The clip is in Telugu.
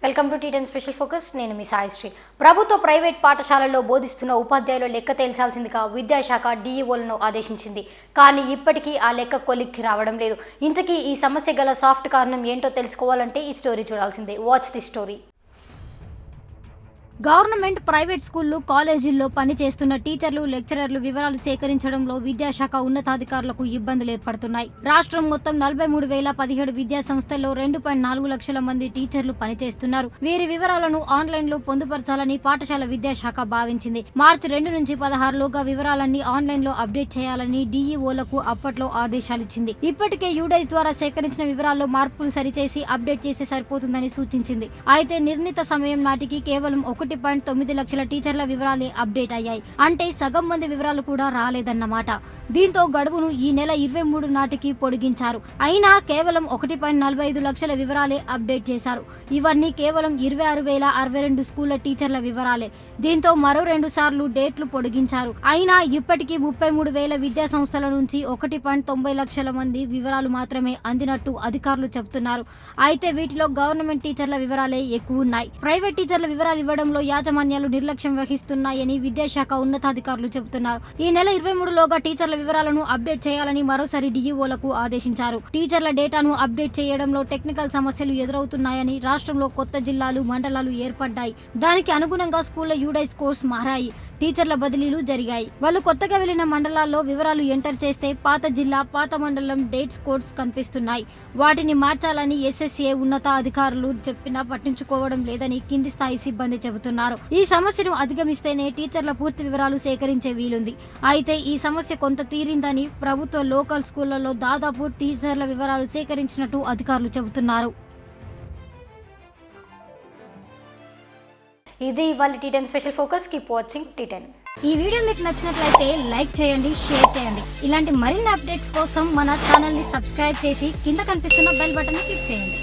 Welcome to T ten special focus. నేను మీ సాయిశ్రీ. ప్రభుత్వ ప్రైవేట్ పాఠశాలల్లో బోధిస్తున్న ఉపాధ్యాయుల లెక్క తేల్చాల్సిందిగా విద్యాశాఖ డీఈఓలను ఆదేశించింది. కానీ ఇప్పటికీ ఆ లెక్క కొలిక్కి రావడం లేదు. ఇంతకీ ఈ సమస్య గల సాఫ్ట్ కారణం ఏంటో తెలుసుకోవాలంటే ఈ స్టోరీ చూడాల్సిందే. Watch the story. Government, private స్కూళ్లు, కాలేజీల్లో పనిచేస్తున్న టీచర్లు, లెక్చరర్లు వివరాలు సేకరించడంలో విద్యాశాఖ ఉన్నతాధికారులకు ఇబ్బందులు ఏర్పడుతున్నాయి. రాష్ట్రం మొత్తం 43,017 విద్యా సంస్థల్లో 2.4 లక్షల మంది టీచర్లు పనిచేస్తున్నారు. వీరి వివరాలను ఆన్లైన్లో పొందుపరచాలని పాఠశాల విద్యాశాఖ భావించింది. మార్చి 2 నుంచి 16 లోగా వివరాలన్నీ ఆన్లైన్లో అప్డేట్ చేయాలని డీఈఓలకు అప్పట్లో ఆదేశాలిచ్చింది. ఇప్పటికే యూడైస్ ద్వారా సేకరించిన వివరాల్లో మార్పులు సరిచేసి అప్డేట్ చేస్తే సరిపోతుందని సూచించింది. అయితే నిర్ణీత సమయం నాటికి కేవలం 1.9 లక్షల టీచర్ల వివరాలే అప్డేట్ అయ్యాయి. అంటే సగం మంది వివరాలు కూడా రాలేదన్నమాట. దీంతో గడువును ఈ నెల 23 నాటికి పొడిగించారు. అయినా కేవలం 1.45 లక్షల వివరాలే అప్డేట్ చేశారు. ఇవన్నీ కేవలం 26,062 స్కూళ్ల టీచర్ల వివరాలే. దీంతో మరో 2 సార్లు డేట్లు పొడిగించారు. అయినా ఇప్పటికీ 33,000 విద్యా సంస్థల నుంచి 1.90 లక్షల మంది వివరాలు మాత్రమే అందినట్టు అధికారులు చెబుతున్నారు. అయితే వీటిలో గవర్నమెంట్ టీచర్ల వివరాలే ఎక్కువున్నాయి. ప్రైవేట్ టీచర్ల వివరాలు ఇవ్వడంలో యాజమాన్యాలు నిర్లక్ష్యం వహిస్తున్నాయని విద్యాశాఖ ఉన్నతాధికారులు చెబుతున్నారు. ఈ నెల 23 లోగా టీచర్ల వివరాలను అప్డేట్ చేయాలని మరోసారి డీఈఓలకు ఆదేశించారు. టీచర్ల డేటాను అప్డేట్ చేయడంలో టెక్నికల్ సమస్యలు ఎదురవుతున్నాయని, రాష్ట్రంలో కొత్త జిల్లాలు, మండలాలు ఏర్పడ్డాయి. దానికి అనుగుణంగా స్కూళ్ల యూడైస్ కోర్స్ మారాయి. టీచర్ల బదిలీలు జరిగాయి. వాళ్ళు కొత్తగా వెళ్లిన మండలాల్లో వివరాలు ఎంటర్ చేస్తే పాత జిల్లా, పాత మండలం డేట్స్ కోడ్స్ కనిపిస్తున్నాయి. వాటిని మార్చాలని ఎస్ఎస్ఏ ఉన్నత అధికారులు చెప్పినా పట్టించుకోవడం లేదని కింది స్థాయి సిబ్బంది చెబుతున్నారు. ఈ సమస్యను అధిగమిస్తేనే టీచర్ల పూర్తి వివరాలు సేకరించే వీలుంది. అయితే ఈ సమస్య కొంత తీరిందని, ప్రభుత్వ లోకల్ స్కూళ్లలో దాదాపు టీచర్ల వివరాలు సేకరించినట్టు అధికారులు చెబుతున్నారు. ఇది ఇవాళ T ten special focus. Keep watching T ten. ఈ వీడియో మీకు నచ్చినట్లయితే లైక్ చేయండి, షేర్ చేయండి. ఇలాంటి మరిన్ని అప్డేట్స్ కోసం మన ఛానల్ని సబ్స్క్రైబ్ చేసి కింద కనిపిస్తున్న బెల్ బటన్ని క్లిక్ చేయండి.